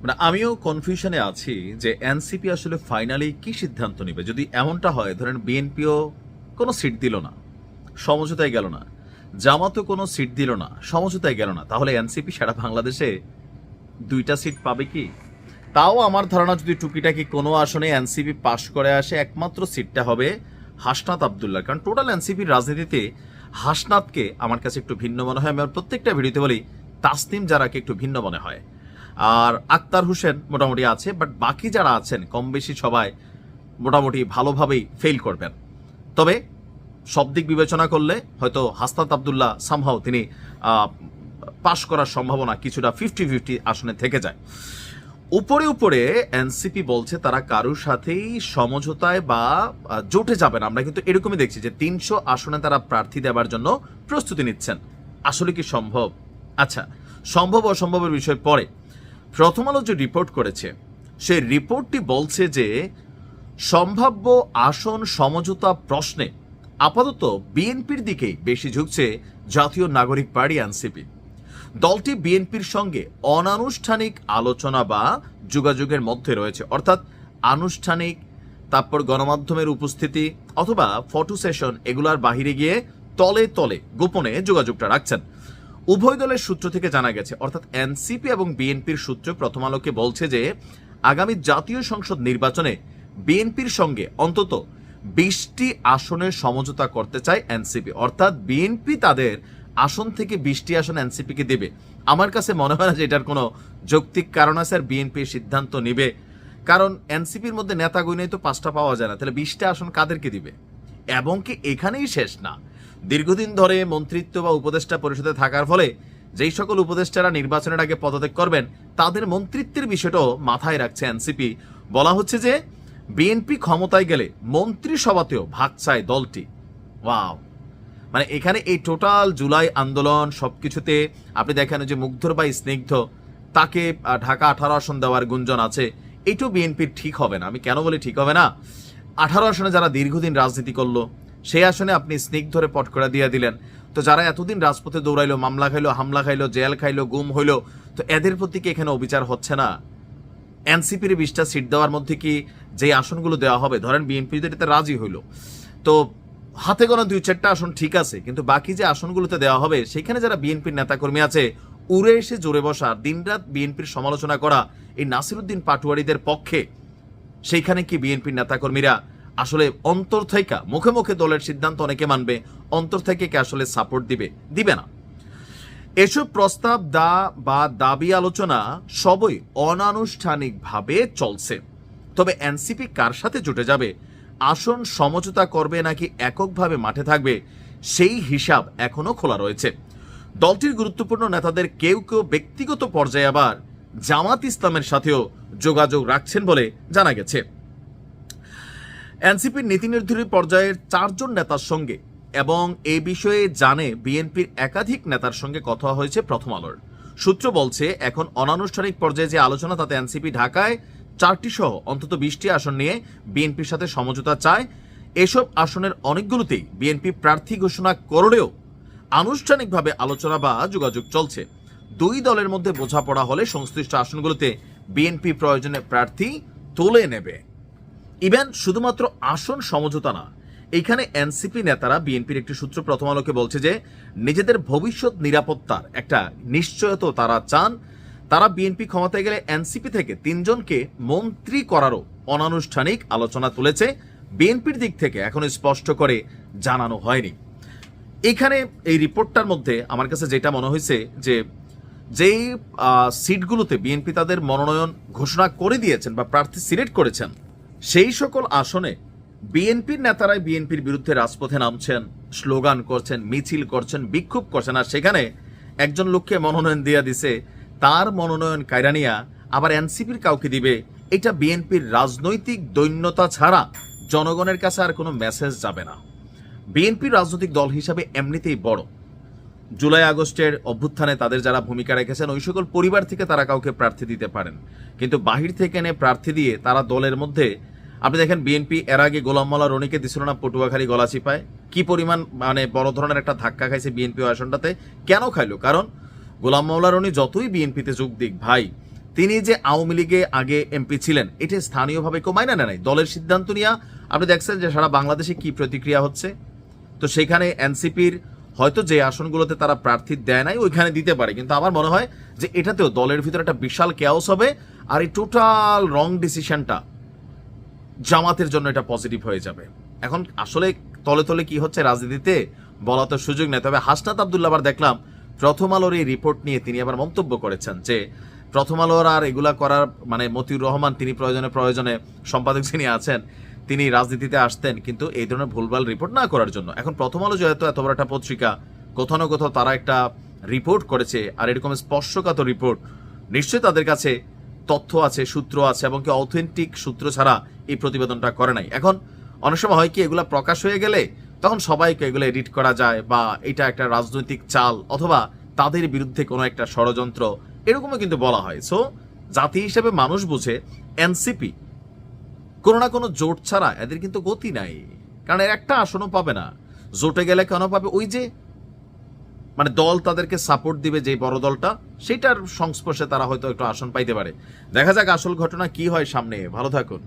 মানে আমিও কনফিউশনে আছি যে এনসিপি আসলে ফাইনালি কি সিদ্ধান্ত নেবে। যদি এমনটা হয়, ধরেন বিএনপিও কোনো সিট দিল না, সমঝোতায় গেল না, জামাতও কোনো সিট দিল না, সমঝোতায় গেল না, তাহলে এনসিপি সারা বাংলাদেশে 2টা সিট পাবে কি? তাও আমার ধারণা যদি টুকিটাকি কোনো আসনে এনসিপি পাশ করে আসে, একমাত্র সিটটা হবে হাসনাত আবদুল্লাহ। কারণ টোটাল এনসিপির রাজনীতিতে হাসনাতকে আমার কাছে একটু ভিন্ন মনে হয়। আমি আমার প্রত্যেকটা ভিডিওতে বলি তাসনিম জারাকে একটু ভিন্ন মনে হয়। আর আক্তার হোসেন মোটামুটি আছে, বাট বাকি যারা আছেন কম বেশি সবাই মোটামুটি ভালোভাবেই ফেল করবেন। তবে সব দিক বিবেচনা করলে হয়তো হাসনাত আবদুল্লাহ সামহাও তিনি পাশ করার সম্ভাবনা কিছুটা 50-50 আসনে থেকে যায়। উপরে উপরে এনসিপি বলছে তারা কারোর সাথেই সমঝোতায় বা জোটে যাবেন। আমরা কিন্তু এরকমই দেখছি যে 300 আসনে তারা প্রার্থী দেওয়ার জন্য প্রস্তুতি নিচ্ছেন। আসলে কি সম্ভব? আচ্ছা, সম্ভব অসম্ভবের বিষয় পরে। প্রথম আলো যে রিপোর্ট করেছে, সেই রিপোর্টটি বলছে যে সম্ভাব্য আসন সমঝোতা প্রশ্নে আপাতত বিএনপির দিকেই বেশি ঝুঁকছে জাতীয় নাগরিক পার্টি এনসিপি। দলটি বিএনপির সঙ্গে অনানুষ্ঠানিক আলোচনা বা যোগাযোগের মধ্যে রয়েছে, অর্থাৎ আনুষ্ঠানিক, তারপর গণমাধ্যমের উপস্থিতি অথবা ফটো সেশন এগুলার বাহিরে গিয়ে তলে তলে গোপনে যোগাযোগটা রাখছেন। উভয় দলের সূত্র থেকে জানা গেছে, অর্থাৎ এনসিপি এবং বিএনপির সূত্র প্রথম আলোকে বলছে যে আগামী জাতীয় সংসদ নির্বাচনে বিএনপির সঙ্গে অন্তত 20টি আসনের সমঝোতা করতে চায় এনসিপি, অর্থাৎ বিএনপি তাদের আসন থেকে 20টি আসন এনসিপিকে দেবে। আমার কাছে মনে হয় না যে এটার কোনো যৌক্তিক কারণ আছে আর বিএনপি সিদ্ধান্ত নিবে, কারণ এনসিপির মধ্যে নেতা গুইনেই তো 5টা পাওয়া যায় না, তাহলে 20টা আসন কাদেরকে দিবে? এবং কি এখানেই শেষ না, দীর্ঘদিন ধরে মন্ত্রিত্ব বা উপদেষ্টা পরিষদে থাকার ফলে যেই সকল উপদেষ্টারা নির্বাচনের আগে পদত্যাগ করবেন তাদের মন্ত্রিত্বের বিষয়টাও মাথায় রাখছে এনসিপি। বলা হচ্ছে যে বিএনপি ক্ষমতায় গেলে মন্ত্রিসভাতেও ভাগ চায় দলটি। ওয়াও! মানে এখানে এই টোটাল জুলাই আন্দোলন সবকিছুতে আপনি দেখেন যে মুগ্ধর বা স্নিগ্ধ তাকে ঢাকা 18 আসন দেওয়ার গুঞ্জন আছে। এইটাও বিএনপির ঠিক হবে না। আমি কেন বলি ঠিক হবে না? 18 আসনে যারা দীর্ঘদিন রাজনীতি করলো, সেই আসনে আপনি স্নিগ্ধরে পট করে দিয়ে দিলেন। তো যারা এতদিন রাজপথে দৌড়াইলো, মামলা খাইলো, হামলা খাইলো, জেল খাইলো, গুম হইলো, তো এদের প্রতি কি এখানে অবিচার হচ্ছে না? এনসিপির 20টা সিট দেওয়ার মধ্যে কি যে আসনগুলো দেওয়া হবে, ধরেন বিএনপি এটাতে রাজি হইলো, তো হাতে গোনা 2-4টা আসন ঠিক আছে, কিন্তু বাকি যে আসনগুলোতে দেওয়া হবে সেখানে যারা বিএনপির নেতাকর্মী আছে উড়ে এসে জোরে বসা, দিনরাত বিএনপির সমালোচনা করা এই নাসিরুদ্দিন পাটোয়ারিদের পক্ষে, সেইখানে কি বিএনপির নেতাকর্মীরা আসলে অন্তর থেকে, মুখে মুখে দলের সিদ্ধান্ত অনেকে মানবে, অন্তর থেকে কি আসলে সাপোর্ট দিবে না? এসব প্রস্তাব বা দাবি আলোচনা সবই অনানুষ্ঠানিকভাবে চলছে। তবে এনসিপি কার সাথে জুটে যাবে, আসন সমঝোতা করবে নাকি এককভাবে মাঠে থাকবে, সেই হিসাব এখনো খোলা রয়েছে। দলটির গুরুত্বপূর্ণ নেতাদের কেউ কেউ ব্যক্তিগত পর্যায়ে আবার জামাত ইসলামের সাথেও যোগাযোগ রাখছেন বলে জানা গেছে। এনসিপির নীতি নির্ধারী পর্যায়ের 4 জন নেতার সঙ্গে এবং এই বিষয়ে জানে বিএনপির একাধিক নেতার সঙ্গে কথা হয়েছে প্রথম আলোর। সূত্র বলছে এখন অনানুষ্ঠানিক পর্যায়ে যে আলোচনা, তাতে এনসিপি ঢাকায় 4টি সহ অন্তত 20টি আসন নিয়ে বিএনপির সাথে সমঝোতা চায়। এসব আসনের অনেকগুলোতেই বিএনপি প্রার্থী ঘোষণা করলেও আনুষ্ঠানিকভাবে আলোচনা বা যোগাযোগ চলছে। দুই দলের মধ্যে বোঝাপড়া হলে সংশ্লিষ্ট আসনগুলোতে বিএনপি প্রয়োজনে প্রার্থী তুলে নেবে। ইভেন শুধুমাত্র আসন সমঝোতা না, এইখানে এনসিপি নেতারা, বিএনপির একটি সূত্র প্রথম আলোকে বলছে যে নিজেদের ভবিষ্যৎ নিরাপত্তার একটা নিশ্চয়তা তারা চান। তারা বিএনপি ক্ষমতায় গেলে এনসিপি থেকে 3 জনকে মন্ত্রী করারও অনানুষ্ঠানিক আলোচনা তুলেছে। বিএনপির দিক থেকে এখনো স্পষ্ট করে জানানো হয়নি। এখানে এই রিপোর্টটার মধ্যে আমার কাছে যেটা মনে হয়েছে যে যেই সিটগুলোতে বিএনপি তাদের মনোনয়ন ঘোষণা করে দিয়েছেন বা প্রার্থী সিলেক্ট করেছেন, সেই সকল আসনে বিএনপির নেতারাই বিএনপির বিরুদ্ধে রাজপথে নামছেন, স্লোগান করছেন, মিছিল করছেন, বিক্ষোভ করছেন। আর সেখানে একজন লোককে মনোনয়ন দিয়ে দিছে, তার মনোনয়ন কায়রা নিয়া আবার এনসিপির কাউকে দিবে। এটা বিএনপির রাজনৈতিক দৈন্যতা ছাড়া জনগণের কাছে আর কোনো মেসেজ যাবে না। বিএনপির রাজনৈতিক দল হিসাবে এমনিতেই বড়, জুলাই আগস্টের অভ্যুত্থানে তাদের যারা ভূমিকা রেখেছেন ওই সকল পরিবার থেকে তারা কাউকে প্রার্থী দিতে পারেন, কিন্তু বাহির থেকে এনে প্রার্থী দিয়ে তারা দলের মধ্যে, আপনি দেখেন বিএনপি এর আগে গোলাম মোল্লা রনিকে দিছিল না পটুয়াখালী গলাচিপায়, কি পরিমাণ মানে বড় ধরনের একটা ধাক্কা খাইছে বিএনপি আসনটাতে। কেন খাইলো? কারণ গোলাম মোল্লা রনি যতই বিএনপিতে যোগ দিক ভাই, তিনি যে আওয়ামী লীগে আগে এমপি ছিলেন, এটা স্থানীয়ভাবে কেউ মাইনা নেয় নাই। দলের সিদ্ধান্ত নিয়ে আপনি দেখছেন যে সারা বাংলাদেশে কি প্রতিক্রিয়া হচ্ছে। তো সেখানে এনসিপির হয়তো যে আসনগুলোতে তারা প্রার্থী দেয় নাই ওইখানে দিতে পারে, কিন্তু আমার মনে হয় যে এটাতেও দলের ভিতরে একটা বিশাল কেয়াস হবে, আর এই টোটাল রং ডিসিশনটা জামাতের জন্য এটা পজিটিভ হয়ে যাবে। এখন আসলে তলে তলে কি হচ্ছে রাজনীতিতে বলা তো সুযোগ নেই। তবে হাসনাত আব্দুল্লাহ আবার দেখলাম প্রথম আলোর এই রিপোর্ট নিয়ে তিনি আবার মন্তব্য করেছেন যে প্রথম আলোর আর এগুলা করার মানে মতিউর রহমান তিনি প্রয়োজনে সম্পাদক যিনি আছেন তিনি রাজনীতিতে আসতেন, কিন্তু এই ধরনের ভুলভাল রিপোর্ট না করার জন্য। এখন প্রথম আলো যেহেতু এত বড় একটা পত্রিকা, কোথাও না কোথাও তারা একটা রিপোর্ট করেছে, আর এরকম স্পর্শকাতর রিপোর্ট, নিশ্চয়ই তাদের কাছে তথ্য আছে, সূত্র আছে, এবং কি অথেন্টিক সূত্র ছাড়া এই প্রতিবেদনটা করে নাই। এখন অনেক সময় হয় কি এগুলা প্রকাশ হয়ে গেলে তখন সবাইকে এগুলো এডিট করা যায়, বা এটা একটা রাজনৈতিক চাল অথবা তাদের বিরুদ্ধে কোনো একটা ষড়যন্ত্র এরকমও কিন্তু বলা হয়। সো জাতি হিসেবে মানুষ বুঝে এনসিপি কোনো না কোনো জোট ছাড়া এদের কিন্তু গতি নাই, কারণ এর একটা আসনও পাবে না। জোটে গেলে কেন পাবে? ওই যে মানে দল তাদেরকে সাপোর্ট দিবে, যে বড় দলটা, সেটার সংস্পর্শে তারা হয়তো একটু আসন পাইতে পারে। দেখা যাক আসল ঘটনা কি হয় সামনে। ভালো থাকুন।